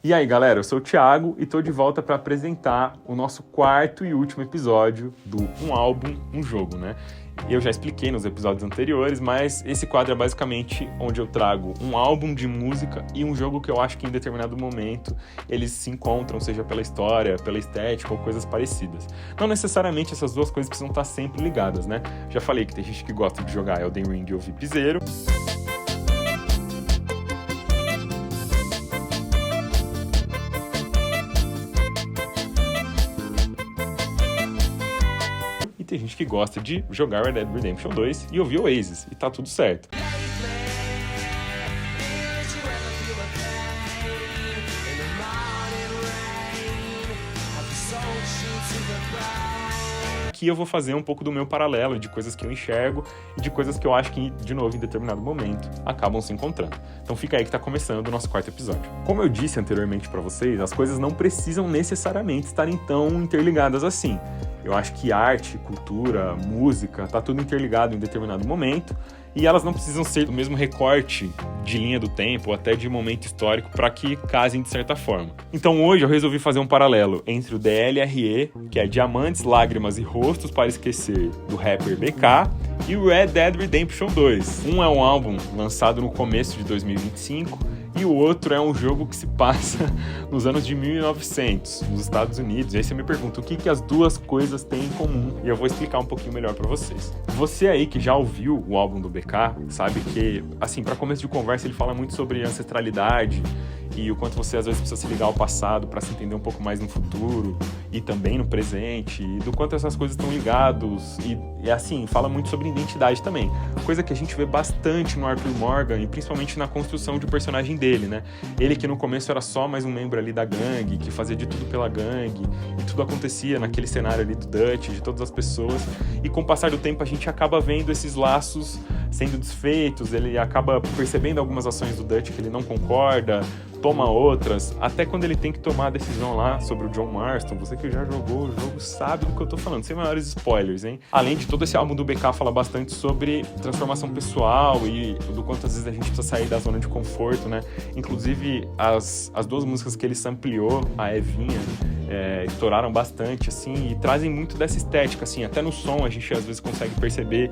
E aí, galera, eu sou o Thiago e tô de volta para apresentar o nosso quarto e último episódio do Um Álbum, Um Jogo, né? Eu já expliquei nos episódios anteriores, mas esse quadro é basicamente onde eu trago um álbum de música e um jogo que eu acho que em determinado momento eles se encontram, seja pela história, pela estética ou coisas parecidas. Não necessariamente essas duas coisas precisam estar sempre ligadas, né? Já falei que tem gente que gosta de jogar Elden Ring e ouvir piseiro. Tem gente que gosta de jogar Red Dead Redemption 2 e ouvir Oasis, e tá tudo certo. Aqui eu vou fazer um pouco do meu paralelo de coisas que eu enxergo e de coisas que eu acho que, de novo, em determinado momento, acabam se encontrando. Então fica aí que tá começando o nosso quarto episódio. Como eu disse anteriormente pra vocês, as coisas não precisam necessariamente estarem tão interligadas assim. Eu acho que arte, cultura, música, tá tudo interligado em determinado momento e elas não precisam ser do mesmo recorte de linha do tempo ou até de momento histórico para que casem de certa forma. Então hoje eu resolvi fazer um paralelo entre o DLRE, que é Diamantes, Lágrimas e Rostos para Esquecer, do rapper BK, e o Red Dead Redemption 2. Um é um álbum lançado no começo de 2025, e o outro é um jogo que se passa nos anos de 1900, nos Estados Unidos. E aí você me pergunta, o que as duas coisas têm em comum? E eu vou explicar um pouquinho melhor pra vocês. Você aí que já ouviu o álbum do BK, sabe que, assim, pra começo de conversa, ele fala muito sobre ancestralidade e o quanto você às vezes precisa se ligar ao passado para se entender um pouco mais no futuro e também no presente, e do quanto essas coisas estão ligadas e assim, fala muito sobre identidade também, coisa que a gente vê bastante no Arthur Morgan e principalmente na construção de personagem dele, né? Ele que no começo era só mais um membro ali da gangue, que fazia de tudo pela gangue e tudo acontecia naquele cenário ali do Dutch, de todas as pessoas, e com o passar do tempo a gente acaba vendo esses laços sendo desfeitos, ele acaba percebendo algumas ações do Dutch que ele não concorda, toma outras, até quando ele tem que tomar a decisão lá sobre o John Marston. Você que já jogou o jogo sabe do que eu tô falando, sem maiores spoilers, hein? Além de todo esse álbum do BK fala bastante sobre transformação pessoal e do quanto às vezes a gente precisa sair da zona de conforto, né? Inclusive, as duas músicas que ele sampleou, a Evinha, estouraram bastante, assim, e trazem muito dessa estética, assim, até no som a gente às vezes consegue perceber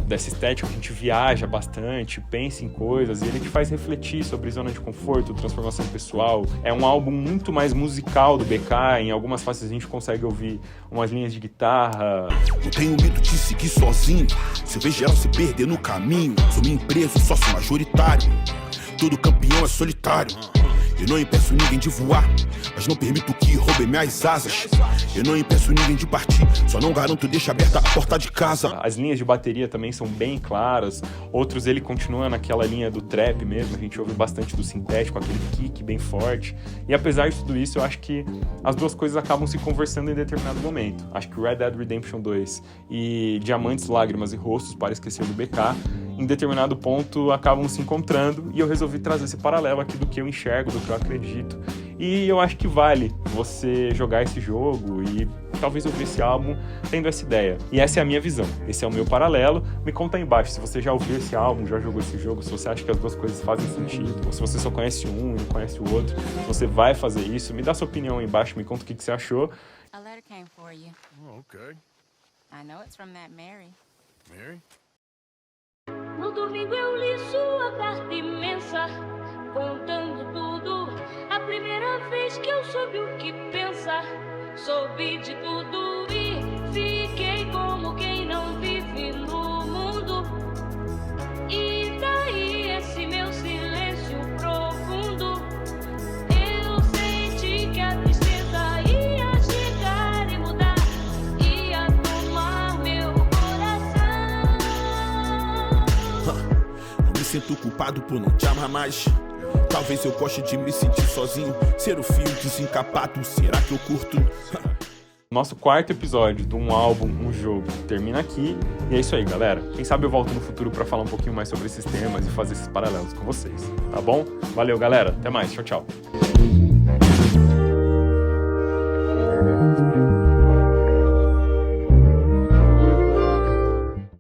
dessa estética, a gente viaja bastante, pensa em coisas, e ele te faz refletir sobre zona de conforto, transformação pessoal. É um álbum muito mais musical do BK, em algumas faces a gente consegue ouvir umas linhas de guitarra. Não tenho medo de seguir sozinho, se eu vejo ela se perder no caminho, sou minha empresa, sócio majoritário, todo campeão é solitário. Eu não impeço ninguém de voar, mas não permito que roubem minhas asas. Eu não impeço ninguém de partir, só não garanto deixa aberta a porta de casa. As linhas de bateria também são bem claras, outros ele continua naquela linha do trap mesmo, a gente ouve bastante do sintético, aquele kick bem forte. E apesar de tudo isso, eu acho que as duas coisas acabam se conversando em determinado momento. Acho que Red Dead Redemption 2 e Diamantes, Lágrimas e Rostos para Esquecer do BK, em determinado ponto acabam se encontrando, e eu resolvi trazer esse paralelo aqui do que eu enxergo, do que eu acredito, e eu acho que vale você jogar esse jogo e talvez ouvir esse álbum tendo essa ideia. E essa é a minha visão, esse é o meu paralelo. Me conta aí embaixo se você já ouviu esse álbum, já jogou esse jogo, se você acha que as duas coisas fazem sentido, ou se você só conhece um e não conhece o outro, se você vai fazer isso. Me dá sua opinião aí embaixo, me conta o que você achou. A letter came for you. Oh, okay. I know it's from that Mary. Mary? No domingo eu li sua carta imensa, contando tudo. A primeira vez que eu soube o que pensa, soube de tudo e fiquei como quem não vive no mundo. E daí esse meu silêncio profundo, eu senti que a tristeza ia chegar e mudar, ia tomar meu coração. Não me sinto culpado por não te amar mais. Talvez eu goste de me sentir sozinho, ser o fio desencapado, será que eu curto? Nosso quarto episódio de Um Álbum, Um Jogo termina aqui. E é isso aí, galera. Quem sabe eu volto no futuro pra falar um pouquinho mais sobre esses temas e fazer esses paralelos com vocês, tá bom? Valeu, galera. Até mais. Tchau, tchau.